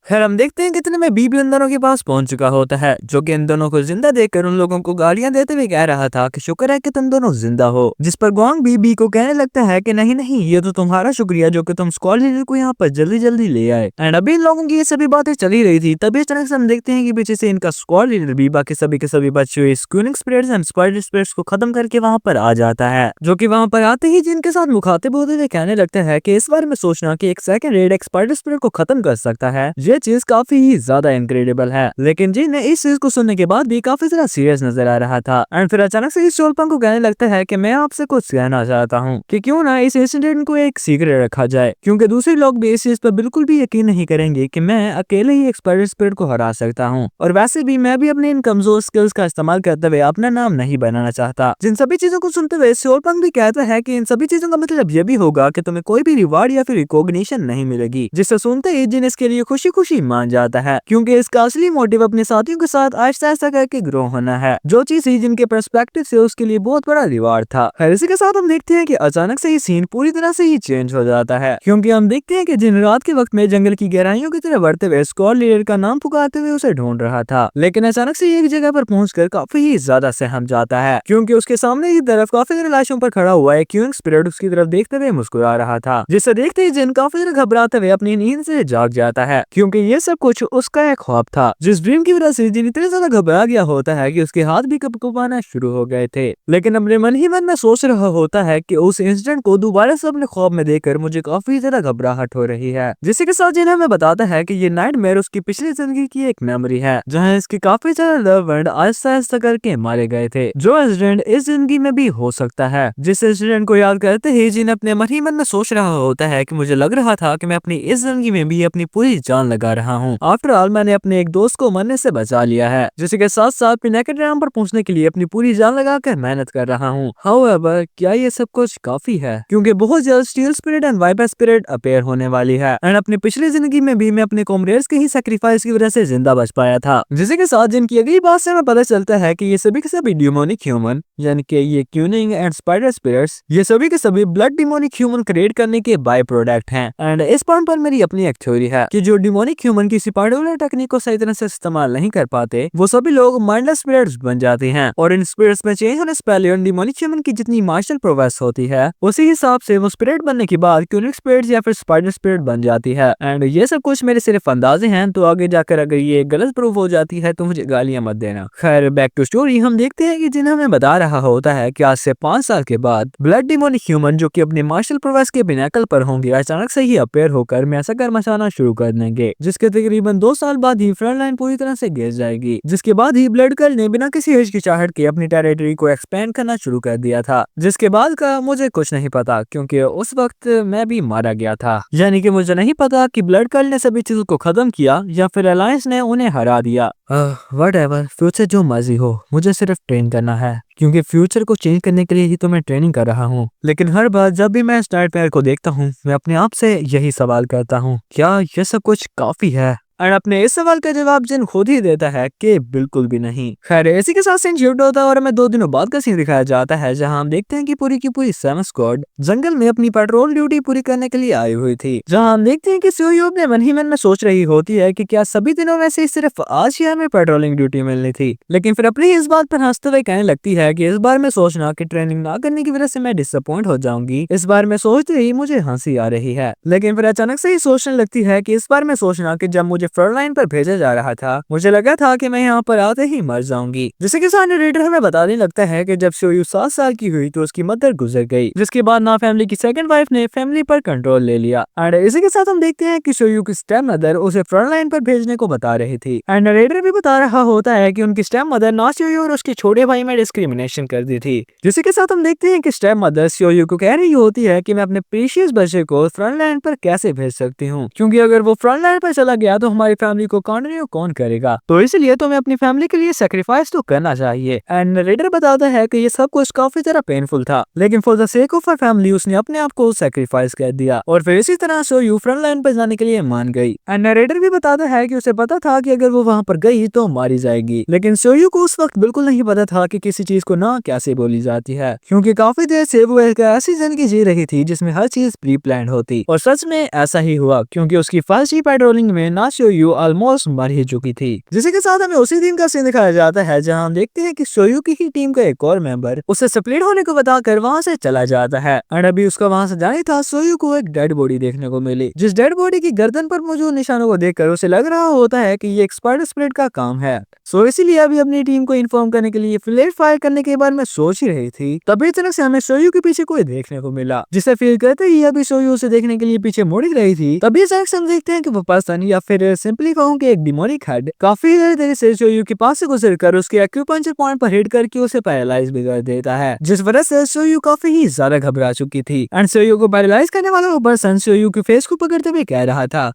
खैर हम देखते हैं कितने में बीबी उन दोनों के पास पहुंच चुका होता है, जो कि इन दोनों को जिंदा देखकर उन लोगों को गालियां देते हुए कह रहा था कि शुक्र है कि तुम दोनों जिंदा हो। जिस पर ग्वांग बीबी को कहने लगता है कि नहीं नहीं, ये तो तुम्हारा शुक्रिया जो कि तुम स्क्वाड लीडर को यहाँ पर जल्दी जल्दी ले आए। एंड अभी इन लोगों की ये सभी बातें चली रही थी, तभी अचानक से हम देखते हैं कि पीछे से इनका स्क्वाड लीडर भी बाकी सभी के सभी बच्चे हुए स्क्यूनिंग स्पिरिट्स एंड स्पाइडर स्पिरिट्स को खत्म करके वहां पर आ जाता है, जो कि वहां पर आते ही जिनके साथ मुखातिब होते हुए कहने लगता है कि इस बारे में सोचना कि एक सेकंड रेड एक स्पाइडर स्पिरिट को खत्म कर सकता है, ये चीज काफी ही ज्यादा इनक्रेडिबल है। लेकिन जिन ने इस चीज को सुनने के बाद भी काफी ज्यादा सीरियस नजर आ रहा था। एंड फिर अचानक से इस चोलपन को कहने लगता है कि मैं आपसे कुछ कहना चाहता हूँ कि क्यों ना इस इंसिडेंट को एक सीक्रेट रखा जाए, क्योंकि दूसरे लोग भी इस चीज पर बिल्कुल भी यकीन नहीं करेंगे कि मैं अकेले ही एक स्पाइडर स्पिरिट को हरा सकता हूँ। और वैसे भी मैं भी अपने इन कमजोर स्किल्स का इस्तेमाल करते हुए अपना नाम नहीं बनाना चाहता। जिन सभी चीजों को सुनते हुए सोलपंग भी कहता है कि इन सभी चीजों का मतलब ये भी होगा कि तुम्हें कोई भी रिवार्ड या फिर रिकॉग्निशन नहीं मिलेगी, जिसे सुनते ही जिन इसके लिए खुशी खुशी मान जाता है, क्योंकि इसका असली मोटिव अपने साथियों के साथ आहिस्ता आहिस्ता करके ग्रो होना है, जो चीज ही जिनके पर्सपेक्टिव से उसके लिए बहुत बड़ा रिवार्ड था। खैर इसी के साथ हम देखते हैं कि अचानक से ये सीन पूरी तरह से ही चेंज हो जाता है, क्योंकि हम देखते हैं कि जिन रात के वक्त में जंगल की गहराइयों की तरफ बढ़ते हुए स्क्वाड लीडर का नाम पुकारते हुए उसे ढूंढ रहा था, लेकिन अचानक से एक जगह पर पहुंचकर काफी ही ज्यादा सहम जाता है, क्योंकि उसके सामने की तरफ काफी सारी लाशों पर खड़ा हुआ एक क्यूइंग स्पिरिट उसकी तरफ देखते हुए मुस्कुरा रहा था, जिसे देखते ही जिन काफी ज्यादा घबराते हुए अपनी नींद से जाग जाता है, क्योंकि ये सब कुछ उसका एक ख्वाब था, जिस ड्रीम की वजह से जिन इतने ज्यादा घबरा गया होता है कि उसके हाथ भी कपकपाना शुरू हो गए थे। लेकिन अपने मन ही मन में सोच रहा होता है कि उस इंसिडेंट को दोबारा से अपने ख्वाब में देखकर मुझे काफी ज्यादा घबराहट हो रही है, जिसके के साथ जिन हमें बताता है कि ये नाइटमेयर उसकी पिछली जिंदगी की एक मेमोरी है, जहाँ इसके काफी ज्यादा लव एंड आहिस्ता आहिस्ता करके मारे गए थे, जो इंसिडेंट इस जिंदगी में भी हो सकता है। जिस इंसिडेंट को याद करते ही जिन अपने मन ही मन में सोच रहा होता है कि मुझे लग रहा था कि मैं अपनी इस जिंदगी में भी अपनी पूरी जान लगा रहा हूँ। आफ्टर ऑल मैंने अपने एक दोस्त को मरने से बचा लिया है, जिसके साथ साथ पिनाकल ड्राम पर पहुंचने के लिए अपनी पूरी जान लगाकर मेहनत कर रहा हूँ। हाउएवर क्या ये सब कुछ काफी है, क्योंकि बहुत जल्द steel spirit and viper spirit appear होने वाली है, एंड अपनी पिछली जिंदगी में भी मैं अपने कॉमरेड्स के ही सैक्रिफाइस की वजह से जिंदा बच पाया था, जिसके के साथ जिनकी अगली बात से हमें पता चलता है कि ये सभी के सभी डिमोनिक ह्यूमन यानी कि ये क्यूनिंग एंड स्पाइडर स्पिरिट्स ये सभी के सभी ब्लड डिमोनिक ह्यूमन क्रिएट करने के बाय प्रोडक्ट हैं। एंड इस पॉइंट पर मेरी अपनी एक थ्योरी है कि जो डिमोनिक ह्यूमन किसी पार्टिकुलर टेक्निक को सही तरह से इस्तेमाल नहीं कर पाते, वो सभी लोग माइंडलेस स्पिरिट्स बन जाते हैं, और इन स्पिरिट्स में चेंज होने से पहले उन डिमोनिक ह्यूमन की जितनी मार्शल प्रोग्रेस होती है उसी हिसाब से वो स्पिरिट बनने के बाद क्यूनिक स्पिरिट्स या फिर स्पाइडर स्पिरिट बन जाती है। एंड ये सब कुछ मेरे सिर्फ अंदाजे हैं, तो आगे जाकर अगर ये गलत प्रूव हो जाती है तो मुझे गालियां मत देना। खैर बैक टू स्टोरी, हम देखते हैं कि जिन हमें बता रहा होता है कि आज से 5 साल के बाद ब्लड डिमोनिक ह्यूमन जो कि अपने मार्शल प्रोग्रेस के पिनाकल पर होंगे अचानक से ही अपेयर होकर मैसेकर मचाना शुरू कर देंगे, जिसके तकरीबन 2 साल बाद ही फ्रंट लाइन पूरी तरह से गिर जाएगी, जिसके बाद ही ब्लड गर्ल ने बिना किसी हिचकिचाहट के अपनी टेरिटरी को एक्सपेंड करना शुरू कर दिया था। जिसके बाद का मुझे कुछ नहीं पता, क्योंकि उस वक्त मैं भी मारा गया था, यानी कि मुझे नहीं पता कि ब्लड गर्ल ने सभी चीजों को खत्म किया या फिर अलायंस ने उन्हें हरा दिया। व्हाटएवर, फ्यूचर जो मर्जी हो, मुझे सिर्फ ट्रेन करना है, क्योंकि फ्यूचर को चेंज करने के लिए ही तो मैं ट्रेनिंग कर रहा हूँ। लेकिन हर बार जब भी मैं इस नाइटमेयर को देखता हूँ मैं अपने आप से यही सवाल करता हूँ, क्या ये सब कुछ काफी है? और अपने इस सवाल का जवाब जिन खुद ही देता है कि बिल्कुल भी नहीं। खैर इसी के साथ सीन शिफ्ट होता है और हमें 2 दिनों बाद का सीन दिखाया जाता है, जहां हम देखते हैं कि पूरी की पूरी 7 स्क्वाड जंगल में अपनी पेट्रोल ड्यूटी पूरी करने के लिए आई हुई थी, जहां हम देखते हैं कि सोयो अपने मन ही मन में सोच रही होती है कि क्या सभी दिनों में से सिर्फ आज ही हमें पेट्रोलिंग ड्यूटी मिलनी थी, लेकिन फिर अपनी इस बात पर हंसते हुए कहने लगती है कि इस बार में सोचना कि ट्रेनिंग ना करने की वजह से मैं डिसअपॉइंट हो जाऊंगी, इस बार में सोचते ही मुझे हंसी आ रही है। लेकिन फिर अचानक से ही सोचने लगती है कि इस बार में सोचना कि जब मुझे फ्रंट लाइन पर भेजा जा रहा था मुझे लगा था कि मैं यहाँ पर आते ही मर जाऊंगी। जिसके के साथ नरेटर हमें बताने लगता है कि जब सोयू 7 साल की हुई तो उसकी मदर गुजर गई, जिसके बाद ना फैमिली की सेकंड वाइफ ने फैमिली पर कंट्रोल ले लिया। एंड इसी के साथ हम देखते हैं कि सोयू की स्टेप मदर उसे फ्रंट लाइन पर भेजने को बता रही थी, एंड नरेटर भी बता रहा होता है कि उनकी स्टेप मदर ना सोयू और उसके छोटे भाई में डिस्क्रिमिनेशन कर दी थी। जिसके के साथ हम देखते हैं कि स्टेप मदर सोयू को कह रही होती है कि मैं अपने प्रीशियस बच्चे को फ्रंट लाइन पर कैसे भेज सकती हूँ, क्योंकि अगर वो फ्रंट लाइन पर चला गया तो हमारी फैमिली को कंटिन्यू कौन करेगा, तो इसलिए तुम्हें अपनी फैमिली के लिए सैक्रिफाइस तो करना चाहिए। एंड नरेटर बताता है कि ये सब कुछ काफी ज्यादा पेनफुल था, लेकिन for the sake of her family उसने अपने आप को सैक्रिफाइस कर दिया, और फिर इसी तरह सोयू फ्रंट लाइन पर जाने के लिए मान गई। एंड नरेटर भी बताता है कि उसे पता था कि अगर वो वहां पर गई तो मारी जाएगी, लेकिन सोयू को उस वक्त बिल्कुल नहीं पता था कि किसी चीज को ना कैसे बोली जाती है, क्योंकि काफी देर से वो एक ऐसी जिंदगी जी रही थी जिसमें हर चीज प्री प्लान होती, और सच में ऐसा ही हुआ, क्योंकि उसकी फर्स्ट ही पेट्रोलिंग में ना सोयू ऑलमोस्ट मर ही चुकी थी। जिसी के साथ हमें उसी दिन का सीन दिखाया जाता है जहाँ हम देखते हैं कि सोयू की ही टीम का एक और मेंबर उसे स्प्लिट होने को बताकर वहाँ से चला जाता है। और अभी उसका वहाँ से जाने था, सोयू को एक डेड बॉडी देखने को मिली, जिस डेड बॉडी की गर्दन पर मौजूद निशानों को देखकर उसे लग रहा होता है कि ये एक्सपर्ट स्प्लिट का काम है। सो इसीलिए अभी अपनी टीम को इन्फॉर्म करने के लिए फ्लेयर फायर करने के बारे में सोच ही रही थी, तभी अचानक से हमें सोयू के पीछे कोई देखने को मिला, जिसे फील करते ही अभी सोयू उसे देखने के लिए पीछे मुड़ ही रही थी। तभी अचानक से हम देखते हैं कि वो पर्सन, या फिर सिंपली कहूँ कि एक डिमोनिक हेड, काफी देर से सोयू के पास से गुजर कर उसके एक्यूपंक्चर पॉइंट पर हिट करके उसे पैरालाइज भी कर देता है, जिस वजह से सोयू काफी ही ज्यादा घबरा चुकी थी। एंड सोयू को पैरालाइज करने वाला वो पर्सन सोयू के फेस को पकड़ते हुए कह रहा था,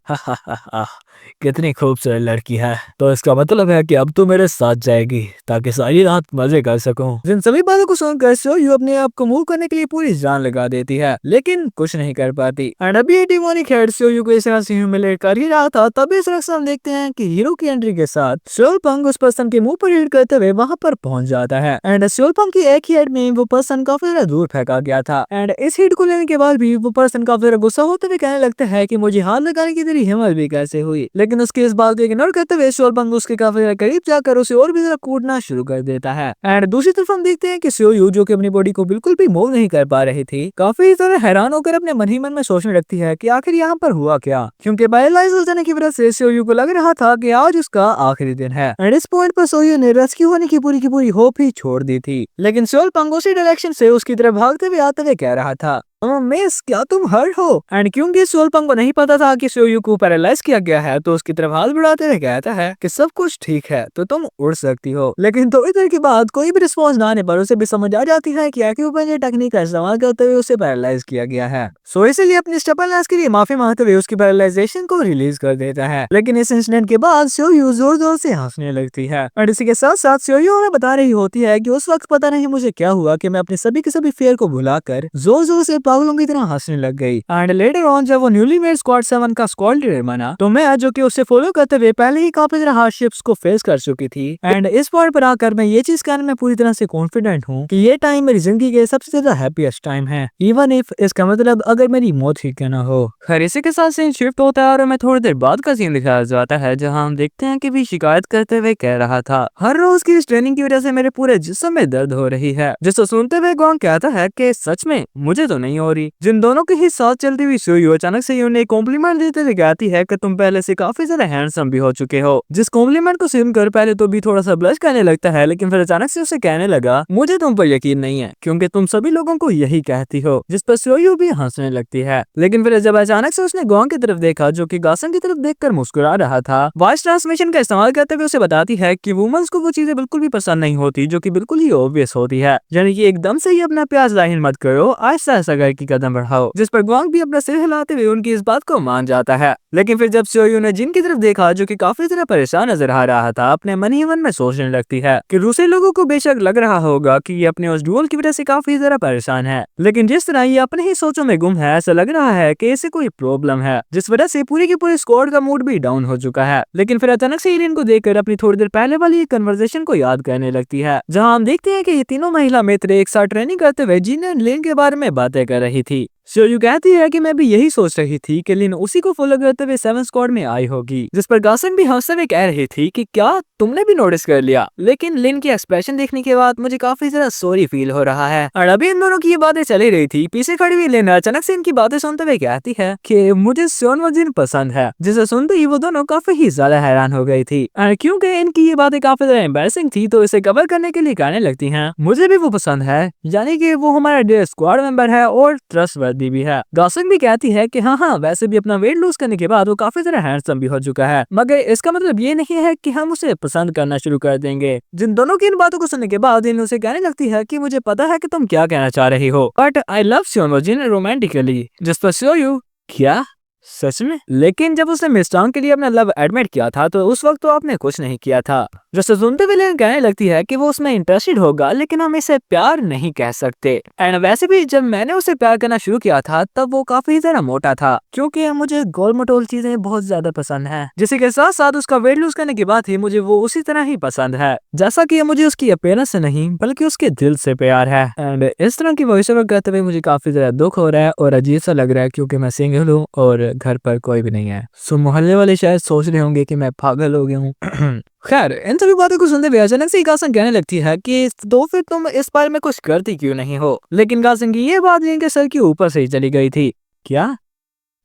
कितनी खूबसूरत लड़की है, तो इसका मतलब है कि अब तू मेरे साथ जाएगी ताकि सारी रात मजे कर सकूं। जिन सभी बातों को सुनकर सोयू अपने आप को मूव करने के लिए पूरी जान लगा देती है, लेकिन कुछ नहीं कर पाती। एंड अभी डिमोनिक हेड सोयू को इस तरह से ह्यूमिलेट कर ही रहा था, तभी इस तरह से हम देखते हैं कि हीरो की एंट्री के साथ सोलपंग उस पर्सन के मुंह पर हिट करते हुए वहां पर पहुंच जाता है। एंड सोलपंग की एक ही हेड में वो पर्सन काफी ज्यादा दूर फेंका गया था। एंड इस हिट को लेने के बाद भी वो पर्सन काफी ज्यादा गुस्सा होते हुए कहने लगता है कि मुझे हाथ लगाने की तेरी हिम्मत भी कैसे हुई, लेकिन उसके इस बात को इग्नोर करते हुए सोलपंग उसके काफी ज्यादा करीब जाकर उसे और भी ज्यादा कूटना शुरू कर देता है। एंड दूसरी तरफ हम देखते हैं कि सोयू, जो कि अपनी बॉडी को बिल्कुल भी मूव नहीं कर पा रही थी, काफी ज्यादा हैरान होकर अपने मन ही मन में सोचने लगती है कि आखिर यहाँ पर हुआ क्या, क्योंकि पैरालाइज हो जाने की वजह से सोयू को लग रहा था कि आज उसका आखिरी दिन है। एंड इस पॉइंट पर सोयू ने रेस्क्यू होने की पूरी होप ही छोड़ दी थी, लेकिन सोलपंग उसी डायरेक्शन से उसकी तरफ भागते हुए आते हुए कह रहा था, मिस, क्या तुम हर्ट हो? एंड क्योंकि सोलपंग को नहीं पता था कि सोयू को पैरालाइज किया गया है, तो उसकी तरफ हाथ बढ़ाते हुए कहता है कि सब कुछ ठीक है, तो तुम उड़ सकती हो। लेकिन थोड़ी देर के बाद कोई भी रिस्पॉन्स ना आने पर उसे भी समझ आ जाती है कि एक्यूपंक्चर टेक्निक का इस्तेमाल करते हुए उसे पैरालाइज किया गया है। सो इसलिए अपनी स्टेबलनेस के लिए माफी मांगते हुए उसकी पैरालाइजेशन को रिलीज कर देता है। लेकिन इस इंसिडेंट के बाद सोयू जोर जोर से हंसने लगती है, और इसी के साथ साथ सोयू हमें बता रही होती है कि उस वक्त पता नहीं मुझे क्या हुआ कि मैं अपने सभी के सभी फेयर को भुलाकर जोर जोर से पागलों की तरह हंसने लग गई। एंड लेटर ऑन जब वो न्यूली मेड स्क्वाड 7 का स्क्वाड लीडर बना, तो मैं, जो कि उसे फॉलो करते हुए पहले ही काफी सारे हार्डशिप्स को फेस कर चुकी थी, एंड इस पॉइंट पर आकर मैं ये चीज कहने में पूरी तरह से कॉन्फिडेंट हूँ कि ये टाइम मेरी जिंदगी के सबसे ज्यादा हैप्पीएस्ट टाइम है, इवन इफ इसका मतलब अगर मेरी मौत ही क्यों ना हो। खैर इसी के साथ सीन शिफ्ट होता है और हमें थोड़ी देर बाद का सीन दिखाया जाता है, जहाँ हम देखते हैं कि भी शिकायत करते हुए कह रहा था, हर रोज की इस ट्रेनिंग की वजह से मेरे पूरे जिस्म में दर्द हो रही है। जिसको सुनते हुए गोंग कहता है कि सच में मुझे तो नहीं हो रही। जिन दोनों के ही साथ चलती हुई सोयू अचानक से उन्हें कॉम्प्लीमेंट देते हुए कहती है कि तुम पहले से काफी ज्यादा हैंडसम भी हो चुके हो। जिस कॉम्प्लीमेंट को सुनकर पहले तो भी थोड़ा सा ब्लश करने लगता है, लेकिन फिर अचानक से उसे कहने लगा, मुझे तुम पर यकीन नहीं है क्योंकि तुम सभी लोगों को यही कहती हो। जिस पर सोयू भी हंसने लगती है। लेकिन फिर जब अचानक से उसने गोंग की तरफ देखा, जो कि गासन की तरफ देखकर मुस्कुरा रहा था, वॉइस ट्रांसमिशन का इस्तेमाल करते हुए उसे बताती है कि वुमेन्स को वो चीजें बिल्कुल भी पसंद नहीं होती जो कि बिल्कुल ही ऑब्वियस होती है, यानी कि एकदम से ही अपना प्यार जाहिर मत करो, आहिस्ता आहिस्ता करके कदम बढ़ाओ। जिस पर गोंग भी अपना सिर हिलाते हुए उनकी इस बात को मान जाता है। लेकिन फिर जब सोयू ने जिन की तरफ देखा, जो कि काफी ज्यादा परेशान नजर आ रहा था, अपने मन ही मन में सोचने लगती है कि रूसी लोगों को बेशक लग रहा होगा कि ये अपने उस ड्यूल की वजह से काफी ज्यादा परेशान है, लेकिन जिस तरह ये अपने ही सोचों में गुम है, ऐसा लग रहा है कि इसे कोई प्रॉब्लम है, जिस वजह से पूरी की पूरी स्क्वाड का मूड भी डाउन हो चुका है। लेकिन फिर अचानक से इलिन को देखकर अपनी थोड़ी देर पहले वाली कन्वर्सेशन को याद करने लगती है, जहाँ हम देखते हैं कि ये तीनों महिला मित्र एक साथ ट्रेनिंग करते हुए जिन एंड लिन के बारे में बातें कर रही थी। सोयू कहती है कि मैं भी यही सोच रही थी कि लिन उसी को फॉलो करते हुए 7 स्क्वाड में आई होगी, जिस पर गासन भी हंसते हुए कह रही थी कि क्या तुमने भी नोटिस कर लिया। लेकिन लिन की एक्सप्रेशन देखने के बाद मुझे काफी ज्यादा सॉरी फील हो रहा है। और अभी इन दोनों की ये बातें चली रही थी, पीछे खड़ी हुई लिन अचानक से इनकी बातें सुनते हुए कहती है कि मुझे सोनवजिन पसंद है, जिसे सुनते ही वो दोनों काफी ही ज्यादा हैरान हो गई थी। और क्योंकि इनकी ये बातें काफी ज्यादा एम्बैरसिंग थी, तो इसे कवर करने के लिए कहने लगती है, मुझे भी वो पसंद है, यानी कि वो हमारा डियर स्क्वाड मेंबर है और ट्रस्टवर्दी भी है। गासन भी कहती है कि हाँ, वैसे भी अपना वेट लूज करने के बाद वो काफी ज्यादा हैंडसम भी हो चुका है, मगर इसका मतलब ये नहीं है कि हम उसे पसंद करना शुरू कर देंगे। जिन दोनों की इन बातों को सुनने के बाद इन उसे कहने लगती है कि मुझे पता है कि तुम क्या कहना चाह रही हो, बट आई लव सोनवजिन रोमांटिकली। जिस पर सोयू, क्या सच में? लेकिन जब उसने मिस्टांग के लिए अपना लव एडमिट किया था, तो उस वक्त तो आपने कुछ नहीं किया था, जिसे सुनते हुए लिन कहने लगती है कि वो उसमें इंटरेस्टेड होगा लेकिन हम इसे प्यार नहीं कह सकते। एंड वैसे भी जब मैंने उसे प्यार करना शुरू किया था तब वो काफी ज्यादा मोटा था, क्योंकि मुझे गोल मटोल चीजें बहुत ज्यादा पसंद है। जिसी के साथ साथ उसका वेट लूज करने के बाद ही मुझे वो उसी तरह ही पसंद है, जैसा कि मुझे उसकी अपीयरेंस से नहीं बल्कि उसके दिल से प्यार है। एंड इस तरह की वॉइस ओवर करते हुए मुझे काफी ज्यादा दुख हो रहा है और अजीब सा लग रहा है, क्योंकि मैं सिंगल हूँ और घर पर कोई भी नहीं है। सो मोहल्ले वाले शायद सोच रहे होंगे कि मैं पागल हो गया हूँ। खैर, इन सभी बातों को सुनते हुए अचानक से गासन कहने लगती है कि तो फिर तुम इस बारे में कुछ करती क्यों नहीं हो। लेकिन गासन की ये बात इनके सर के ऊपर से ही चली गई थी। क्या?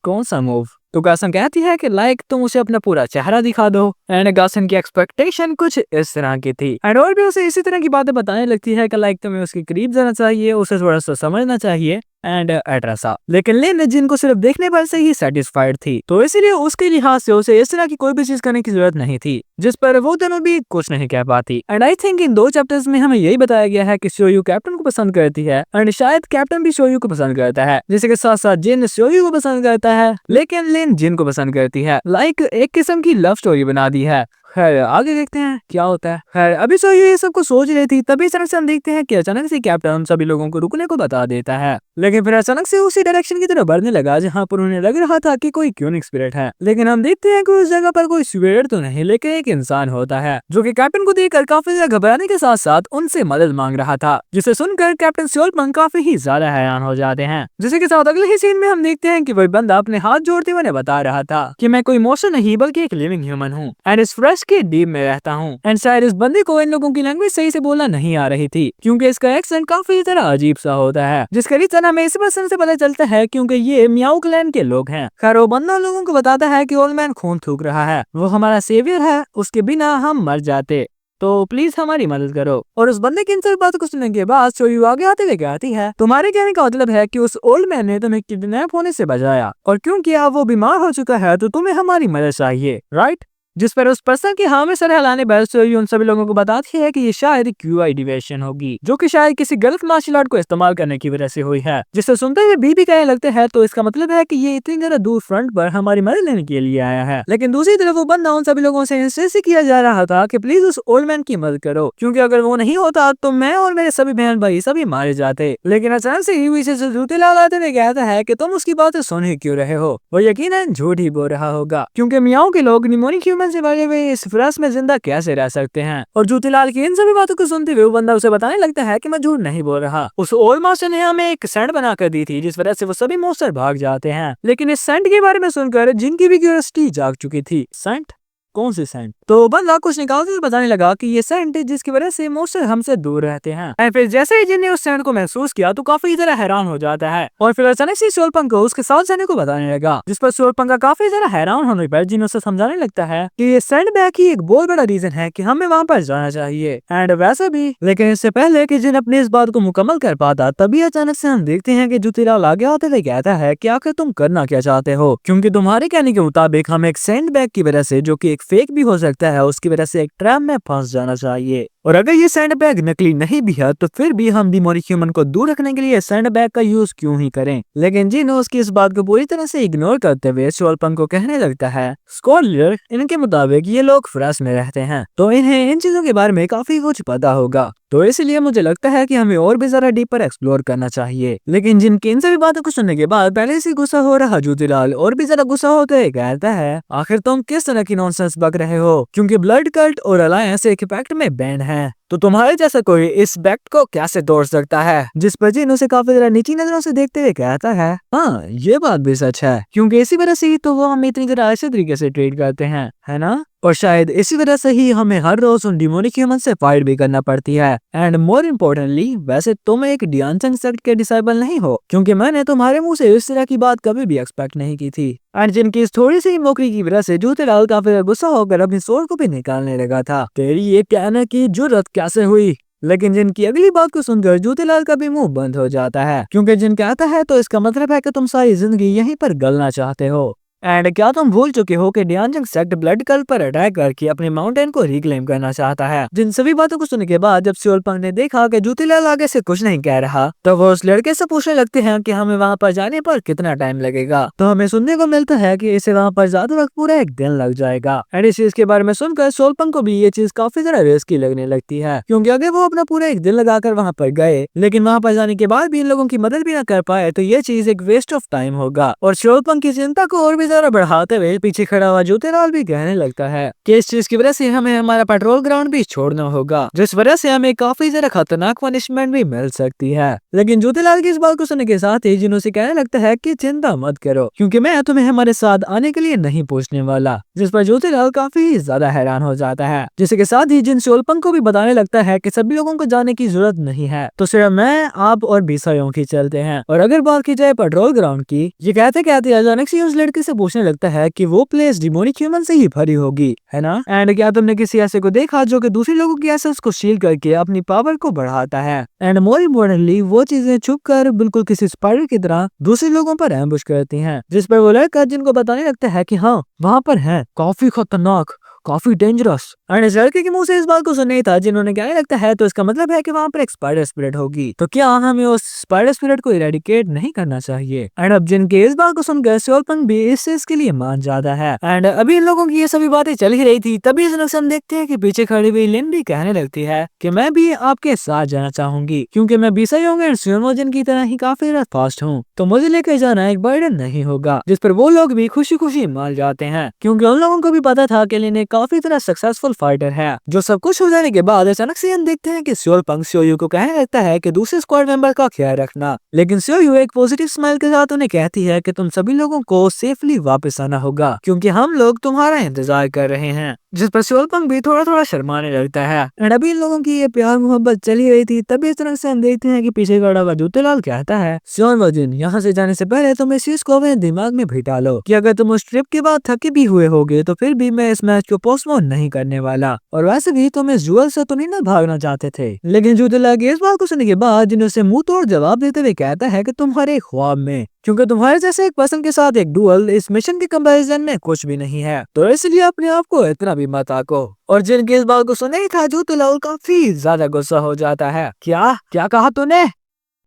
कौन सा मूव? तो गासन कहती है कि लाइक तुम उसे अपना पूरा चेहरा दिखा दो। एंड गासन की एक्सपेक्टेशन कुछ इस तरह की थी। एंड और भी उसे इसी तरह की बातें बताने लगती है कि लाइक तुम्हें उसके करीब जाना चाहिए, उसे थोड़ा सा समझना चाहिए एंड एट्रेसा। लेकिन लिन जिनको सिर्फ देखने पर से ही सेटिस्फाइड थी, तो इसीलिए उसके लिहाज से उसे इस तरह की कोई भी चीज करने की जरूरत नहीं थी, जिस पर वो दोनों भी कुछ नहीं कह पाती। And I think in 2 chapters में हमें यही बताया गया है कि शोयू कैप्टन को पसंद करती है एंड शायद कैप्टन भी शोयू को पसंद करता है, जिसके साथ साथ जिन शोयू को पसंद करता है लेकिन लिन जिन को पसंद करती है। लाइक एक किस्म की लव स्टोरी बना दी है। खैर आगे देखते हैं क्या होता है। खैर अभी शोयू ये सब को सोच रही थी, तभी अचानक से हम देखते हैं कि अचानक से कैप्टन हम सभी लोगों को रुकने को बता देता है, लेकिन फिर अचानक से उसी डायरेक्शन की तरफ बढ़ने लगा जहाँ पर उन्हें लग रहा था कि कोई क्यूनिक स्पिरिट है। लेकिन हम देखते हैं कि उस जगह पर कोई स्पिरिट तो नहीं लेकिन एक इंसान होता है, जो कि कैप्टन को देखकर काफी ज्यादा घबराने के साथ साथ उनसे मदद मांग रहा था, जिसे सुनकर कैप्टन स्योलपंग काफी ही ज्यादा हैरान हो जाते हैं। जिसके साथ अगले ही सीन में हम देखते हैं कि वही बंदा अपने हाथ जोड़ते हुए बता रहा था कि मैं कोई मोशन नहीं बल्कि एक लिविंग ह्यूमन हूँ एंड इस फ्रेश के डीप में रहता हूँ। एंड शायद इस बंदे को इन लोगों की लैंग्वेज सही से बोलना नहीं आ रही थी, क्योंकि इसका एक्सेंट काफी तरह अजीब सा होता है, जिसका रीजन हमें इस पर्सन से पता चलता है क्योंकि ये मियाओ क्लैन के लोग हैं। खैर वो बंदा लोगों को बताता है कि ओल्ड मैन खून थूक रहा है, वो हमारा सेवियर है, उसके बिना हम मर जाते, तो प्लीज हमारी मदद करो। और उस बंदे की इन सब बातों को सुनने के बाद शोयू आगे आते हुए कहती है, तुम्हारे कहने का मतलब है कि उस ओल्ड मैन ने तुम्हें किडनैप होने से बचाया और क्योंकि अब वो बीमार हो चुका है तो तुम्हें हमारी मदद चाहिए, राइट? जिस पर उस पर्सन के हाँ में सर हिलाने पर शोयू उन सभी लोगों को बताती है कि ये शायद क्यूआई डिवेशन होगी, जो कि शायद किसी गलत मार्शल आर्ट को इस्तेमाल करने की वजह से हुई है। जिसे सुनते हुए बीबी कहने लगते हैं तो इसका मतलब है कि ये इतनी ज्यादा दूर फ्रंट पर हमारी मदद लेने के लिए आया है। लेकिन दूसरी तरफ वो बंदा उन सभी लोगों से इंसिस्ट किया जा रहा था कि प्लीज उस ओल्ड मैन की मदद करो, क्योंकि अगर वो नहीं होता तो मैं और मेरे सभी बहन भाई सभी मारे जाते। लेकिन अचानक से ही से जूते लाते हुए कहता है कि तुम उसकी बातें सुन ही क्यों रहे हो, वो यकीनन झूठ ही बोल रहा होगा, क्योंकि मियाओ के लोग निमोनिक ह्यूमन से बने हुए इस फ्रेश में जिंदा कैसे रह सकते हैं। और जूतीलाल की इन सभी बातों को सुनते हुए वो बंदा उसे बताने लगता है कि मैं झूठ नहीं बोल रहा, उस ओल्ड मास्टर ने हमें एक सेंट बना कर दी थी जिस वजह से वो सभी मॉन्स्टर भाग जाते हैं। लेकिन इस सेंट के बारे में सुनकर जिनकी भी क्यूरियोसिटी जाग चुकी थी। सेंट? कौन सी सेंट? तो बंदा कुछ निकालते हुए बताने लगा कि ये सेंट जिसकी वजह से मॉन्स्टर हमसे दूर रहते हैं। और फिर जैसे ही जिन ने उस सेंट को महसूस किया तो काफी ज्यादा हैरान हो जाता है और फिर अचानक से शोलपंग को उसके साथ जाने को बताने लगा, जिस पर शोलपंग का काफी ज्यादा हैरान होने पर जिन उसे समझाने लगता है कि ये सेंट बैग ही एक बहुत बड़ा रीजन है कि हमें वहाँ पर जाना चाहिए एंड वैसे भी। लेकिन इससे पहले कि जिन अपनी इस बात को मुकम्मल कर पाता तभी अचानक से हम देखते हैं कि जूतीलाल आगे आते हुए कहता है कि आखिर तुम करना क्या चाहते हो, क्योंकि तुम्हारे कहने के मुताबिक हम एक सेंट बैग की वजह से, जो कि एक फेक भी हो सकता है, उसकी वजह से एक ट्रैप में फंस जाना चाहिए। और अगर ये सैंड बैग नकली नहीं भी है तो फिर भी हम डिमोनिक ह्यूमन को दूर रखने के लिए सैंड बैग का यूज क्यों ही करें। लेकिन जिन उसकी इस बात को पूरी तरह से इग्नोर करते हुए शोलपंग को कहने लगता है, स्कॉलर इनके मुताबिक ये लोग फ्रांस में रहते हैं तो इन्हें इन चीजों के बारे में काफी कुछ पता होगा, तो इसलिए मुझे लगता है कि हमें और भी ज्यादा डीपर एक्सप्लोर करना चाहिए। लेकिन जिनकी इन सभी बातों को सुनने के बाद पहले से गुस्सा हो रहा जूतीलाल और भी ज्यादा गुस्सा होते कहता है, आखिर तुम किस तरह की नॉनसेंस बक रहे हो, क्योंकि ब्लड कल्ट और अलायंस एक पैक्ट में बैन है, तो तुम्हारे जैसा कोई इस पैक्ट को कैसे तोड़ सकता है। जिस पर जिन उसे काफी ज्यादा नीची नजरों से देखते हुए कहता है, हाँ ये बात भी सच है, क्योंकि इसी वजह से ही तो वो हमें इतनी ज्यादा अच्छे तरीके से ट्रीट करते हैं, है ना। और शायद इसी वजह से ही हमें हर रोज उन डिमोनिक ह्यूमन से फाइट भी करना पड़ती है। एंड मोर इम्पोर्टेंटली, वैसे तुम एक डियानचंग सेक्ट के डिसाइबल नहीं हो, क्योंकि मैंने तुम्हारे मुंह से इस तरह की बात कभी भी एक्सपेक्ट नहीं की थी। एंड जिनकी इस थोड़ी सी मौकरी की वजह से जूतीलाल काफी गुस्सा होकर अपनी सोल को भी निकालने लगा था। तेरी ये कहने की जुर्रत कैसे हुई। लेकिन जिनकी अगली बात को सुनकर जूतीलाल का भी मुंह बंद हो जाता है, क्योंकि जिन कहता है तो इसका मतलब है कि तुम सारी जिंदगी यहीं पर गलना चाहते हो। एंड क्या तुम भूल चुके हो कि डियांजंग सेक्ट ब्लड कल पर अटैक करके अपने माउंटेन को रिक्लेम करना चाहता है। जिन सभी बातों को सुनने के बाद जब सियोलपंग ने देखा कि जूतीलाल आगे से कुछ नहीं कह रहा, तो वो उस लड़के से पूछने लगते हैं कि हमें वहाँ पर जाने पर कितना टाइम लगेगा। तो हमें सुनने को मिलता है कि इसे वहाँ पर ज्यादा वक्त पूरा एक दिन लग जाएगा। एंड इस चीज के बारे में सुनकर सियोलपंग को भी ये चीज काफी ज्यादा रिस्की लगने लगती है, क्योंकि अगर वो अपना पूरा एक दिन लगाकर वहाँ पर गए लेकिन वहाँ पर जाने के बाद भी इन लोगों की मदद भी न कर पाए, तो ये चीज एक वेस्ट ऑफ टाइम होगा। और सियोलपंग की चिंता को और भी ज्यादा बढ़ाते हुए पीछे खड़ा हुआ जूतेलाल भी कहने लगता है कि इस चीज की वजह से हमें हमारा पेट्रोल ग्राउंड भी छोड़ना होगा, जिस वजह से हमें काफी ज्यादा खतरनाक पनिशमेंट भी मिल सकती है। लेकिन जूतेलाल की इस बात को सुनने के साथ ही जिन उसे कहने लगता है कि चिंता मत करो, क्योंकि मैं तुम्हें हमारे साथ आने के लिए नहीं पूछने वाला। जिस पर जूतेलाल काफी ज्यादा हैरान हो जाता है, जिसके के साथ ही जिन सियोलपंग को भी बताने लगता है कि सभी लोगों को जाने की जरूरत नहीं है, तो सिर्फ मैं, आप और बीसायों की चलते हैं। और अगर बात की जाए पेट्रोल ग्राउंड की, ये कहते कहते अचानक से उस लड़के से पूछने लगता है कि वो प्लेस डिमोनिक ह्यूमन से ही भरी होगी, है ना? एंड क्या तुमने किसी ऐसे को देखा जो कि दूसरे लोगों की एसेंस को शील करके अपनी पावर को बढ़ाता है? एंड मोर इम्पोर्टेंटली वो चीजें छुप कर बिल्कुल किसी स्पाइडर की तरह दूसरे लोगों पर एम्बुश करती हैं, जिस पर वो लड़का जिनको बताने लगता है कि हाँ वहाँ पर है, काफी खतरनाक, काफी डेंजरस। एंड इस लड़के के मुंह से इस बात को सुनने था जिन्होंने क्या लगता है, तो इसका मतलब है कि वहाँ पर एक स्पाइडर स्पिरिट होगी। तो क्या हमें उस स्पाइडर स्पिरिट को इरेडिकेट नहीं करना चाहिए? एंड अब जिनके इस बात को सुनकर सियोलपंग भी इस चीज के लिए मान जाता है। एंड अभी इन लोगों की ये सभी बातें चल ही रही थी, तभी अचानक से हम देखते हैं कि पीछे खड़ी हुई लिन भी कहने लगती है कि मैं भी आपके साथ जाना चाहूंगी, क्योंकि मैं बीसायोंग एंड सुयोमोजिन की तरह ही काफी फास्ट हूँ, तो मुझे लेकर जाना एक बर्डन नहीं होगा। जिस पर वो लोग भी खुशी खुशी मान जाते हैं, क्योंकि उन लोगों को भी पता था कि लिन एक काफी तरह सक्सेसफुल फाइटर है। जो सब कुछ हो जाने के बाद अचानक से हम देखते हैं कि सियोलपंग सियोयू को कहने लगता है कि दूसरे स्क्वाड मेंबर का ख्याल रखना, लेकिन सियोयू एक पॉजिटिव स्माइल के साथ उन्हें कहती है कि तुम सभी लोगों को सेफली वापस आना होगा, क्योंकि हम लोग तुम्हारा इंतजार कर रहे हैं। जिस पर सियोलपंग भी थोड़ा थोड़ा शर्माने लगता है। एंड अभी इन लोगों की ये प्यार मोहब्बत चली रही थी, तभी अचानक से हम देखते हैं कि पीछे खड़ा हुआ जूतेलाल कहता है, सियोनवोजिन यहाँ से जाने से पहले तुम इस चीज को अपने दिमाग में बिठा लो कि अगर तुम उस ट्रिप के बाद थके भी हुए होगे तो फिर भी मैं इस मैच को पोस्टपोन नहीं करने वाला, और वैसे भी तुम इस जुअल से तो नहीं ना भागना चाहते थे। लेकिन जूतेलाल की इस बात को सुनने के बाद जिन उसे मुंह तोड़ जवाब देते हुए कहता है कि तुम्हारे ख्वाब में, क्योंकि तुम्हारे जैसे एक पर्सन के साथ एक डुअल इस मिशन के कंपैरिजन में कुछ भी नहीं है, तो इसलिए अपने आप को इतना भी मत आको। और जिनकी इस बात को सुने ही था जूतेलाल काफी ज्यादा गुस्सा हो जाता है। क्या क्या कहा तूने?